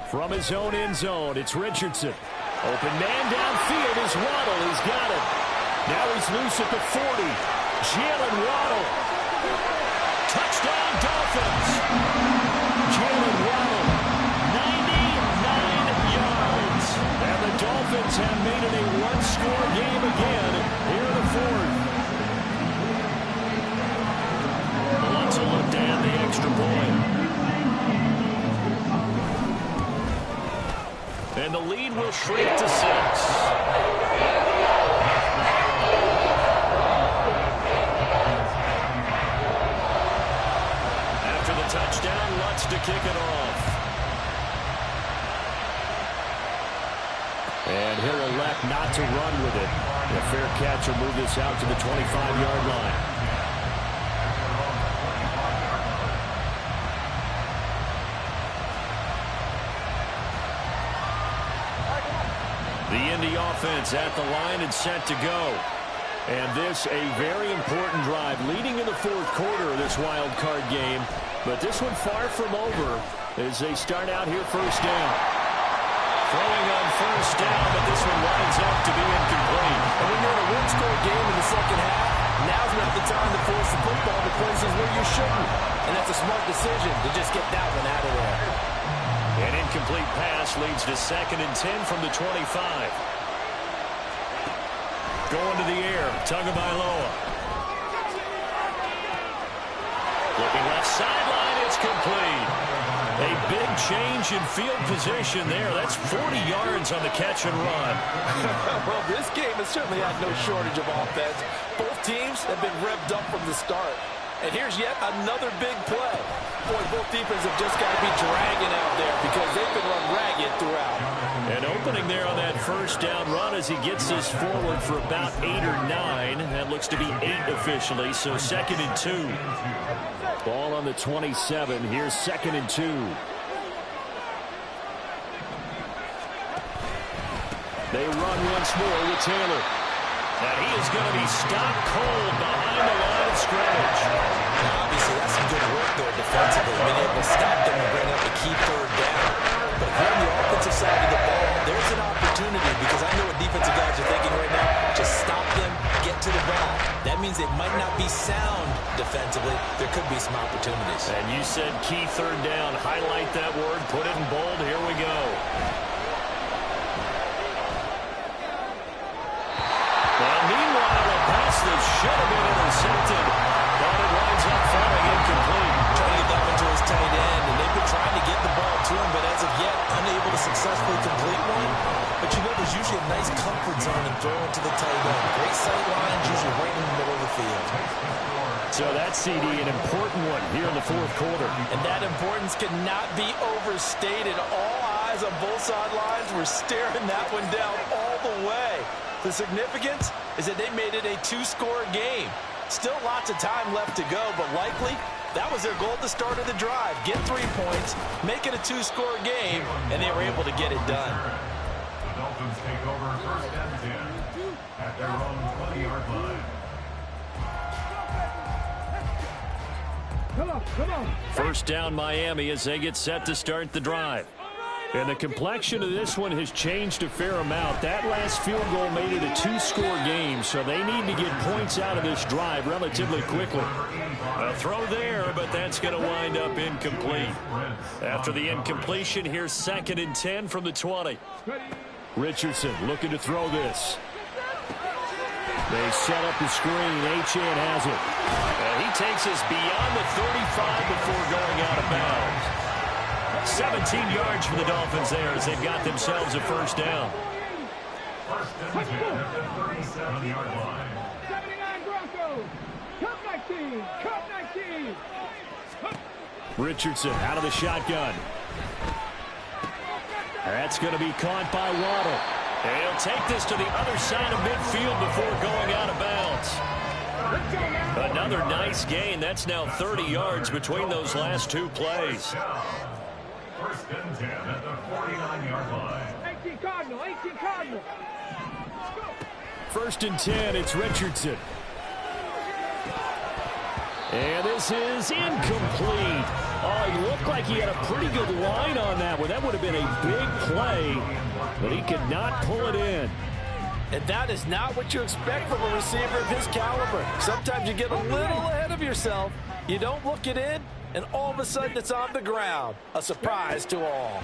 From his own end zone, it's Richardson. Open man downfield is Waddle. He's got it. Now he's loose at the 40. Jalen Waddle. Touchdown Dolphins. Jalen Waddle. 99 yards. And the Dolphins have made it a one-score game again here in the 4th. Let's look down the extra point. And the lead will shrink to 6. After the touchdown, Lutz to kick it off. And he'll elect not to run with it. A fair catch will move this out to the 25-yard line. The Indy offense at the line and set to go. And this a very important drive leading in the 4th quarter of this wild card game. But this one far from over as they start out here 1st down. Throwing on 1st down, but this one winds up to be incomplete. And when you're in a one-score game in the 2nd half, now's not the time to force the football to places where you shouldn't. And that's a smart decision to just get that one out of there. An incomplete pass leads to 2nd and 10 from the 25. Going to the air, Tagovailoa. Looking left sideline, it's complete. A big change in field position there. That's 40 yards on the catch and run. Well, this game has certainly had no shortage of offense. Both teams have been revved up from the start. And here's yet another big play. Boy, both defenses have just got to be dragging out there because they've been run ragged throughout. An opening there on that 1st down run as he gets this forward for about 8 or 9. That looks to be 8 officially, so 2nd and 2. Ball on the 27. Here's 2nd and 2. They run once more with Taylor. And he is going to be stopped cold behind the line of scrimmage. Obviously, that's some good work there defensively. Being able to stop them and bring up a key 3rd down. But here on the offensive side of the ball, there's an opportunity because I know what defensive guys are thinking right now. Just stop them, get to the ball. That means it might not be sound defensively. There could be some opportunities. And you said key 3rd down. Highlight that word. Put it in bold. Here we go. attempted, but it winds up falling incomplete. Trying to get that one to his tight end, and they've been trying to get the ball to him, but as of yet, unable to successfully complete one. But you know, there's usually a nice comfort zone in throwing to the tight end. Great sight lines, usually right in the middle of the field. So that CD, an important one here in the fourth quarter. And that importance cannot be overstated. All eyes on both sidelines were staring that one down all the way. The significance is that they made it a two-score game. Still lots of time left to go, but likely that was their goal at the start of the drive. Get 3 points, make it a two-score game, and they were able to get it done. The Dolphins take over first and 10 at their own 20-yard line. Come on. First down Miami as they get set to start the drive. And the complexion of this one has changed a fair amount. That last field goal made it a two-score game, so they need to get points out of this drive relatively quickly. A throw there, but that's going to wind up incomplete. After the incompletion, here's 2nd and 10 from the 20. Richardson looking to throw this. They set up the screen. Achane has it. And he takes us beyond the 35 before going out of bounds. 17 yards for the Dolphins there as they've got themselves a first down. First and 10 at the 37-yard line. 79 Broncos. Cup 19. Cup 19. Richardson out of the shotgun. That's going to be caught by Waddle. And he'll take this to the other side of midfield before going out of bounds. Another nice gain. That's now 30 yards between those last two plays. First and 10 at the 49-yard line. 18 Cardinal. First and 10, it's Richardson. And this is incomplete. Oh, he looked like he had a pretty good line on that one. That would have been a big play, but he could not pull it in. And that is not what you expect from a receiver of his caliber. Sometimes you get a little ahead of yourself. You don't look it in, and all of a sudden it's on the ground. A surprise to all.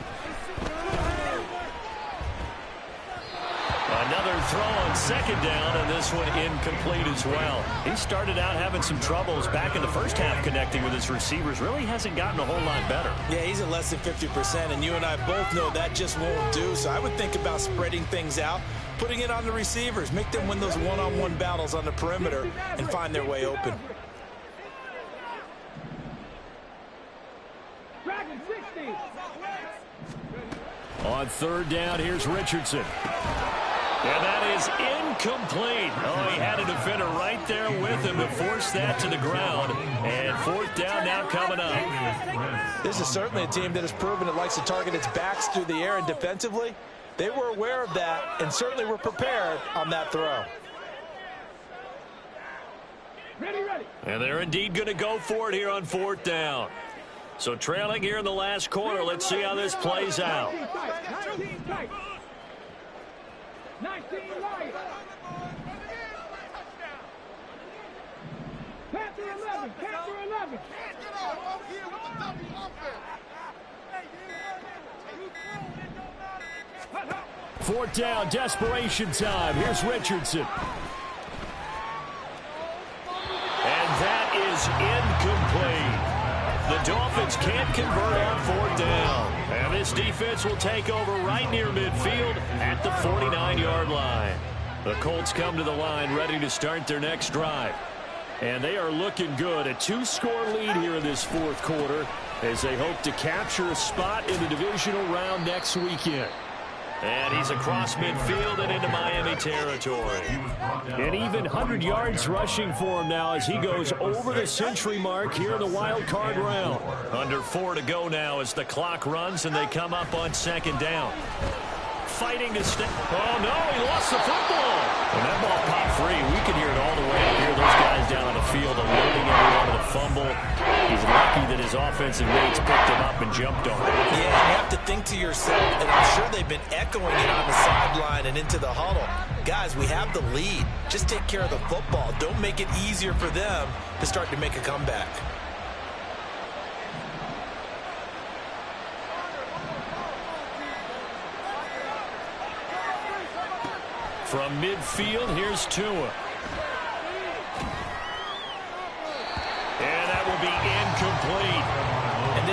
Another throw on 2nd down, and this one incomplete as well. He started out having some troubles back in the first half connecting with his receivers. Really hasn't gotten a whole lot better. Yeah, he's at less than 50%, and you and I both know that just won't do. So I would think about spreading things out, putting it on the receivers, make them win those one-on-one battles on the perimeter and find their way open. Dragon 60. On 3rd down, here's Richardson. And that is incomplete. Oh, he had a defender right there with him to force that to the ground. And 4th down now coming up. This is certainly a team that has proven it likes to target its backs through the air, and defensively, they were aware of that and certainly were prepared on that throw. Ready. And they're indeed going to go for it here on 4th down. So trailing here in the last quarter, let's see how this plays out. 19 tight. 19 light. Panther 11. 4th down, desperation time. Here's Richardson. And that is incomplete. The Dolphins can't convert on 4th down. And this defense will take over right near midfield at the 49-yard line. The Colts come to the line ready to start their next drive. And they are looking good. A 2-score lead here in this 4th quarter as they hope to capture a spot in the divisional round next weekend. And he's across midfield and into Miami territory. An even 100 yards rushing for him now as he goes over the century mark here in the wild card round. Under 4 to go now as the clock runs and they come up on 2nd down. Fighting to stay. Oh, no, he lost the football. And that ball popped free. We can hear it all the way up here. Those guys down on the field alerting everyone to the fumble. He's lucky that his offensive mates picked him up and jumped on him. Yeah, you have to think to yourself, and I'm sure they've been echoing it on the sideline and into the huddle. Guys, we have the lead. Just take care of the football. Don't make it easier for them to start to make a comeback. From midfield, here's Tua.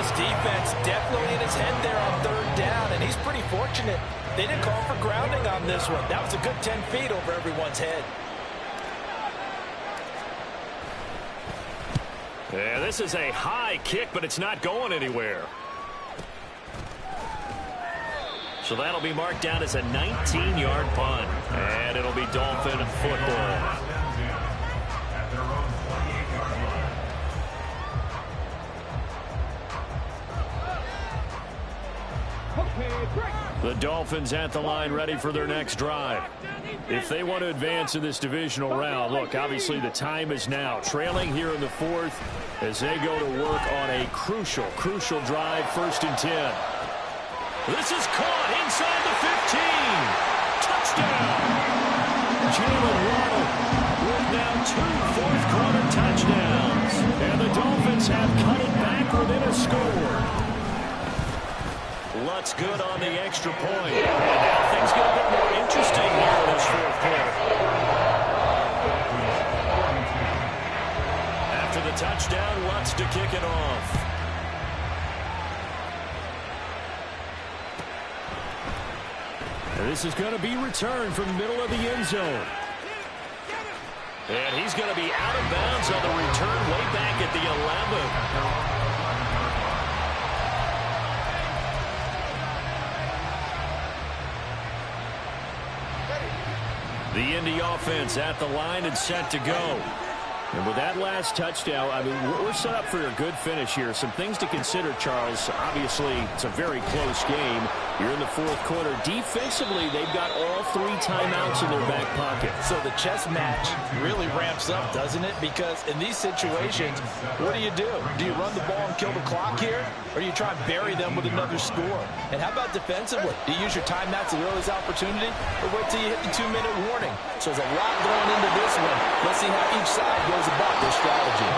This defense definitely in his head there on third down, and he's pretty fortunate. They didn't call for grounding on this one. That was a good 10 feet over everyone's head. Yeah, this is a high kick, but it's not going anywhere. So that'll be marked down as a 19-yard punt. And it'll be Dolphin football. The Dolphins at the line ready for their next drive. If they want to advance in this divisional round, look, obviously the time is now. Trailing here in the fourth as they go to work on a crucial drive, 1st and 10. This is caught inside the 15. Touchdown. Jalen Waddle with now 2 fourth-quarter touchdowns. And the Dolphins have cut it back within a score. Lutz good on the extra point. And now things get a bit more interesting here in this 4th quarter. After the touchdown, Lutz to kick it off. And this is going to be returned from the middle of the end zone. And he's going to be out of bounds on the return way back at the 11. The Indy offense at the line and set to go. And with that last touchdown, I mean, we're set up for a good finish here. Some things to consider, Charles. Obviously, it's a very close game. You're in the 4th quarter. Defensively, they've got all 3 timeouts in their back pocket. So the chess match really ramps up, doesn't it? Because in these situations, what do? Do you run the ball and kill the clock here? Or do you try and bury them with another score? And how about defensively? Do you use your timeouts at the earliest opportunity? Or wait till you hit the 2-minute warning? So there's a lot going into this one. Let's see how each side goes about their strategy.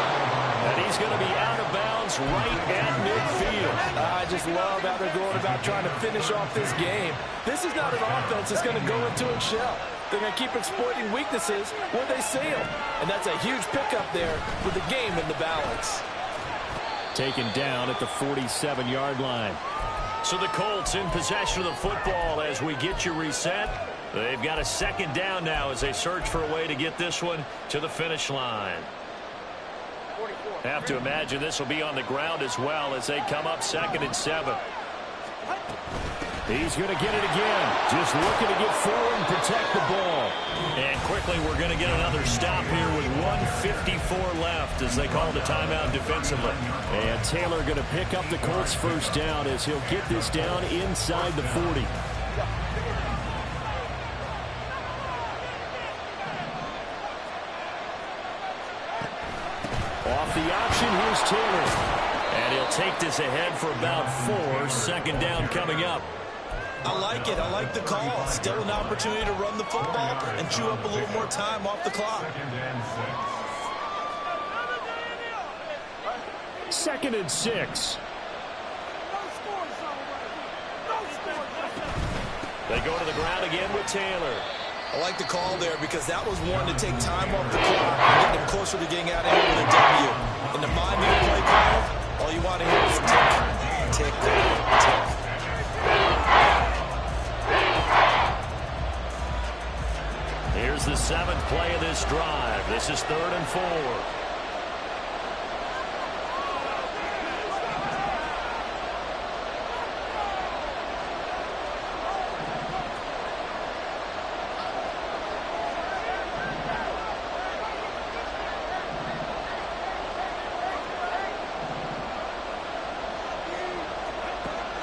And he's going to be out of bounds right at midfield. I just love how they're going about trying to finish off this game. This is not an offense that's going to go into its shell. They're going to keep exploiting weaknesses where they see them. And that's a huge pickup there with the game in the balance. Taken down at the 47-yard line. So the Colts in possession of the football as we get you reset. They've got a 2nd down now as they search for a way to get this one to the finish line. Have to imagine this will be on the ground as well as they come up 2nd and 7. He's going to get it again. Just looking to get forward and protect the ball. And quickly we're going to get another stop here with 1:54 left as they call the timeout defensively. And Taylor going to pick up the Colts 1st down as he'll get this down inside the 40. Off the option, here's Taylor. And he'll take this ahead for about 4. 2nd down coming up. I like it. I like the call. Still an opportunity to run the football and chew up a little more time off the clock. 2nd and 6. They go to the ground again with Taylor. I like the call there because that was one to take time off the clock and get them closer to getting out of here with a W. In the mind of the play call, all you want to hear is tick, tick, tick. Here's the 7th play of this drive. This is 3rd and 4.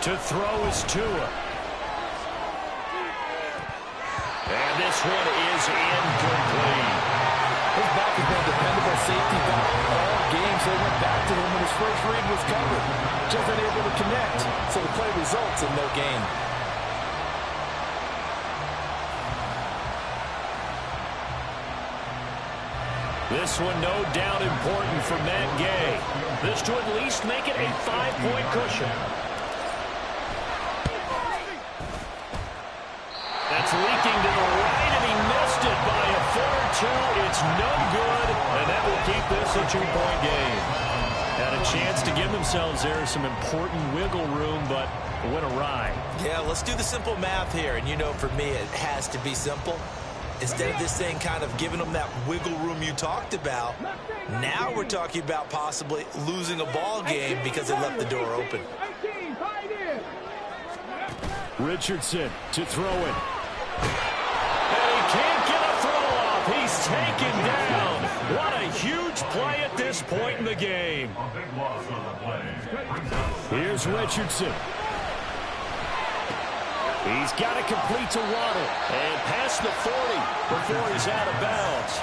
To throw is Tua. And this one is incomplete. His back has been a dependable safety back all game, so they went back to him when his first read was covered. Just unable to connect, so the play results in no gain. This one no doubt important for Matt Gay. This to at least make it a 5-point cushion. That's leaking to the right, and he missed it by a foot or two. It's no good, and that will keep this a 2-point game. Had a chance to give themselves there some important wiggle room, but went awry. Yeah, let's do the simple math here. And you know, for me, it has to be simple. Instead of this thing kind of giving them that wiggle room you talked about, now we're talking about possibly losing a ball game because they left the door open. 18, tied in. Richardson to throw it. And he can't get a throw off. He's taken down. What a huge play at this point in the game. A big loss on the play. Here's Richardson. He's got it complete to Waddle. And past the 40 before he's out of bounds.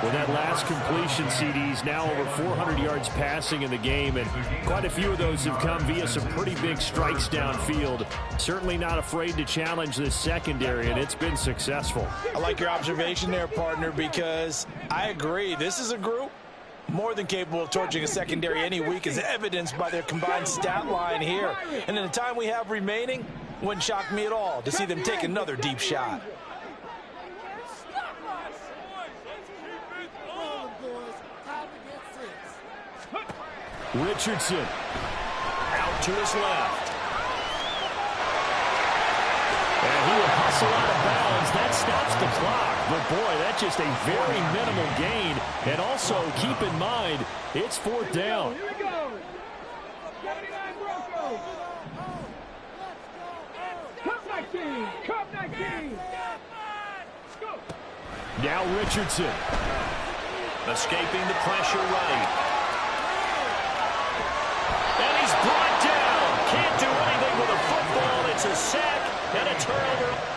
With that last completion, CD's now over 400 yards passing in the game, and quite a few of those have come via some pretty big strikes downfield. Certainly not afraid to challenge this secondary, and it's been successful. I like your observation there, partner, because I agree. This is a group more than capable of torching a secondary any week, as evidenced by their combined stat line here. And in the time we have remaining, wouldn't shock me at all to see them take another deep shot. Richardson out to his left. And he will hustle out of bounds. That stops the clock. But, boy, that's just a very minimal gain. And also, keep in mind, it's fourth down. Here we go. 79 Broncos. Cup 19. Cup 19. Go. Now Richardson. Escaping the pressure right. And he's brought down. Can't do anything with a football. It's a sack and a turnover.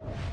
Go!